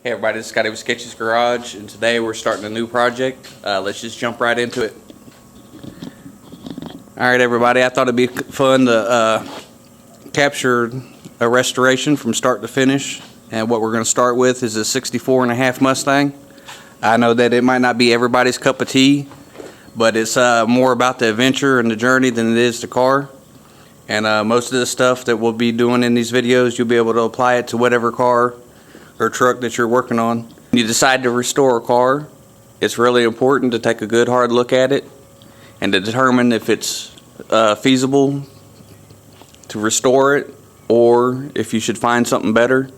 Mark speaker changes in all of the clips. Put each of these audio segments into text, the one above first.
Speaker 1: Hey everybody, this is Scotty with Sketchy's Garage, and today we're starting a new project. Let's just jump right into it. Alright everybody, I thought it'd be fun to capture a restoration from start to finish. And what we're going to start with is a 64.5 Mustang. I know that it might not be everybody's cup of tea, but it's more about the adventure and the journey than it is the car. And most of the stuff that we'll be doing in these videos, you'll be able to apply it to whatever car or truck that you're working on. When you decide to restore a car, it's really important to take a good hard look at it and to determine if it's feasible to restore it or if you should find something better.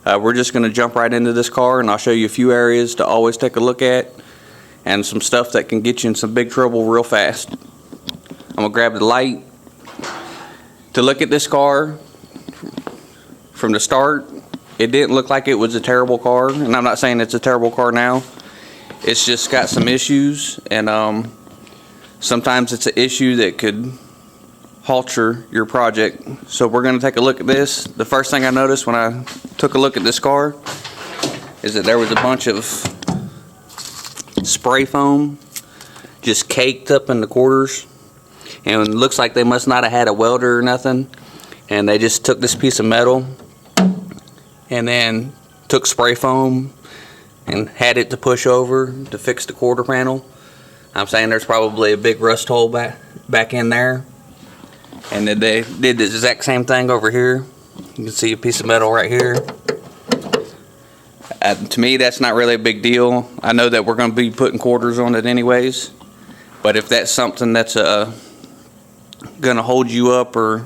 Speaker 1: We're just going to jump right into this car, and I'll show you a few areas to always take a look at and some stuff that can get you in some big trouble real fast. I'm going to grab the light. To look at this car from the start, it didn't look like it was a terrible car, and I'm not saying it's a terrible car now. It's just got some issues, and sometimes it's an issue that could halter your project. So we're going to take a look at this. The first thing I noticed when I took a look at this car is that there was a bunch of spray foam just caked up in the quarters, and it looks like they must not have had a welder or nothing, and they just took this piece of metal and then took spray foam and had it to push over to fix the quarter panel. I'm saying there's probably a big rust hole back in there, and then they did the exact same thing over here. You can see a piece of metal right here. To me, that's not really a big deal. I know that we're going to be putting quarters on it anyways, but if that's something that's going to hold you up or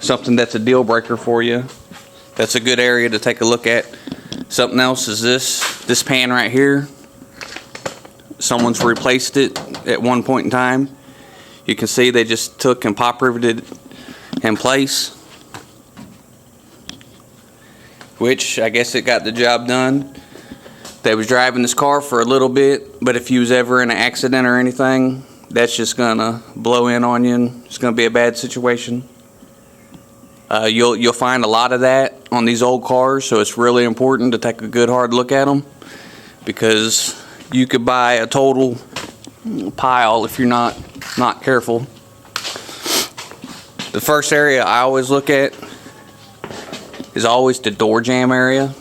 Speaker 1: something that's a deal breaker for you, that's a good area to take a look at. Something else is this pan right here. Someone's replaced it at one point in time. You can see they just took and pop riveted it in place, which I guess it got the job done. They was driving this car for a little bit, but if you was ever in an accident or anything, that's just gonna blow in on you, and it's gonna be a bad situation. You'll find a lot of that on these old cars, so it's really important to take a good hard look at them, because you could buy a total pile if you're not careful. The first area I always look at is always the door jamb area,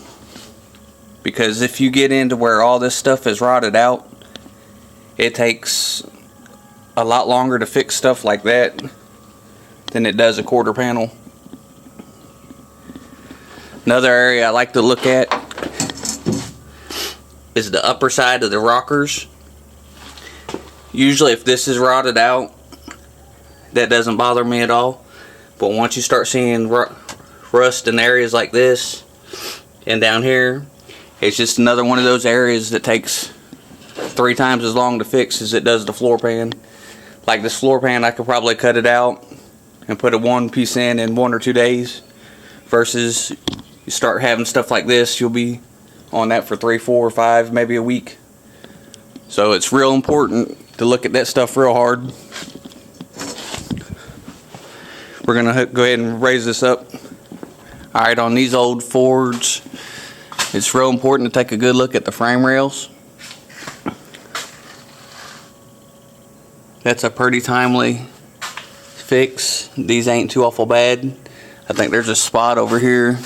Speaker 1: because if you get into where all this stuff is rotted out, it takes a lot longer to fix stuff like that than it does a quarter panel. Another area I like to look at is the upper side of the rockers. Usually if this is rotted out, that doesn't bother me at all, but once you start seeing rust in areas like this and down here, it's just another one of those areas that takes 3 times as long to fix as it does the floor pan. Like this floor pan, I could probably cut it out and put a one piece in 1 or 2 days, versus you start having stuff like this, you'll be on that for 3, 4, 5, maybe a week. So it's real important to look at that stuff real hard. We're gonna go ahead and raise this up. Alright, on these old Fords, it's real important to take a good look at the frame rails. That's a pretty timely fix. These ain't too awful bad. I think there's a spot over here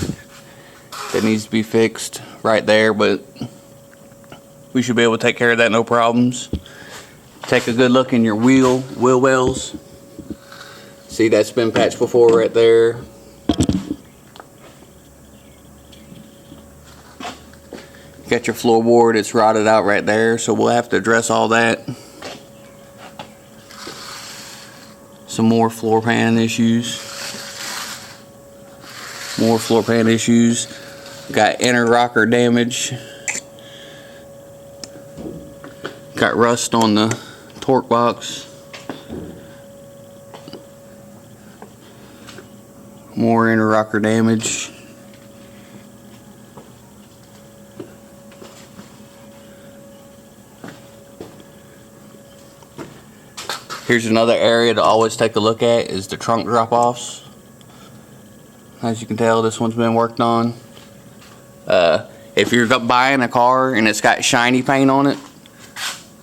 Speaker 1: that needs to be fixed right there, but we should be able to take care of that no problems. Take a good look in your wheel wells. See, that's been patched before right there. Got your floorboard, it's rotted out right there, so we'll have to address all that. Some more floor pan issues. More floor pan issues. Got inner rocker damage. Got rust on the torque box. More inner rocker damage. Here's another area to always take a look at, is the trunk drop-offs. As you can tell, this one's been worked on. If you're buying a car and it's got shiny paint on it,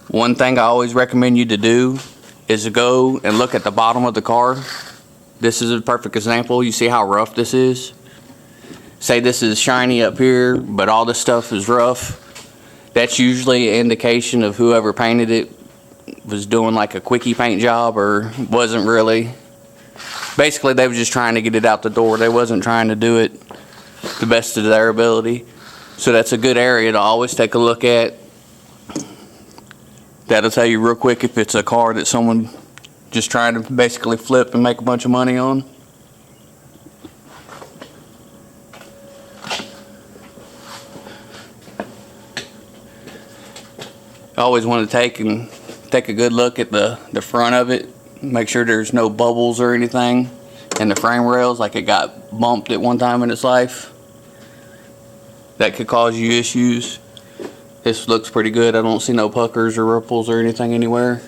Speaker 1: one thing I always recommend you to do is to go and look at the bottom of the car. This is a perfect example. You see how rough this is? Say this is shiny up here, but all this stuff is rough. That's usually an indication of whoever painted it was doing like a quickie paint job, or wasn't really. Basically, they were just trying to get it out the door. They wasn't trying to do it the best of their ability. So that's a good area to always take a look at. That'll tell you real quick if it's a car that someone just trying to basically flip and make a bunch of money on. I always want to take a good look at the front of it, make sure there's no bubbles or anything in the frame rails, like it got bumped at one time in its life. That could cause you issues. This looks pretty good. I don't see no puckers or ripples or anything anywhere.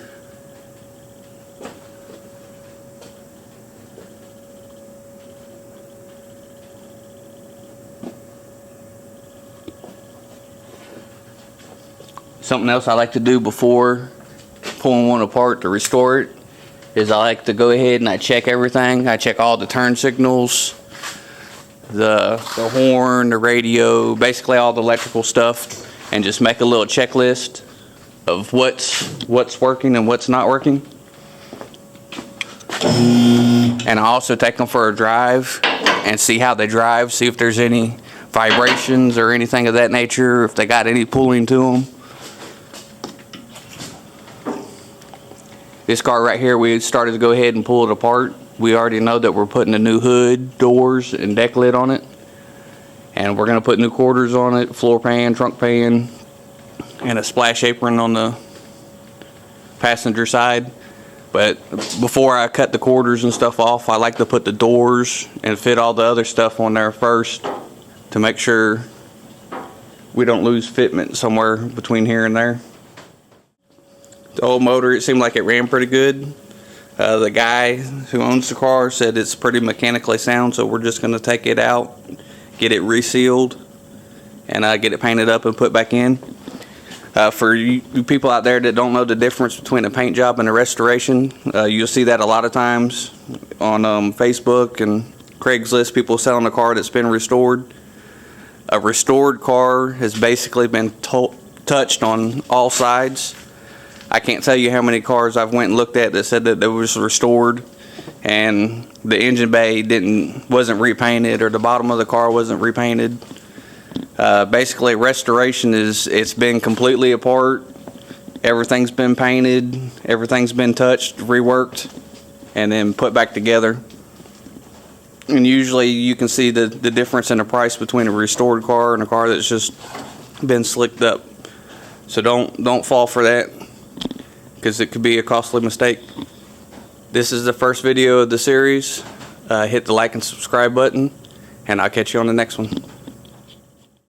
Speaker 1: Something else I like to do before pulling one apart to restore it is I like to go ahead and I check everything. I check all the turn signals, the horn, the radio, basically all the electrical stuff, and just make a little checklist of what's working and what's not working. And I also take them for a drive and see how they drive, see if there's any vibrations or anything of that nature, if they got any pulling to them. This car right here, we started to go ahead and pull it apart. We already know that we're putting a new hood, doors, and deck lid on it. And we're going to put new quarters on it, floor pan, trunk pan, and a splash apron on the passenger side. But before I cut the quarters and stuff off, I like to put the doors and fit all the other stuff on there first to make sure we don't lose fitment somewhere between here and there. The old motor, it seemed like it ran pretty good. The guy who owns the car said it's pretty mechanically sound, so we're just going to take it out, get it resealed, and get it painted up and put back in. For you people out there that don't know the difference between a paint job and a restoration, you'll see that a lot of times on Facebook and Craigslist, people selling a car that's been restored. A restored car has basically been touched on all sides. I can't tell you how many cars I've went and looked at that said that it was restored and the engine bay wasn't repainted, or the bottom of the car wasn't repainted. Basically, restoration it's been completely apart. Everything's been painted, everything's been touched, reworked, and then put back together. And usually you can see the difference in the price between a restored car and a car that's just been slicked up. So don't fall for that, because it could be a costly mistake. This is the first video of the series. Hit the like and subscribe button, and I'll catch you on the next one.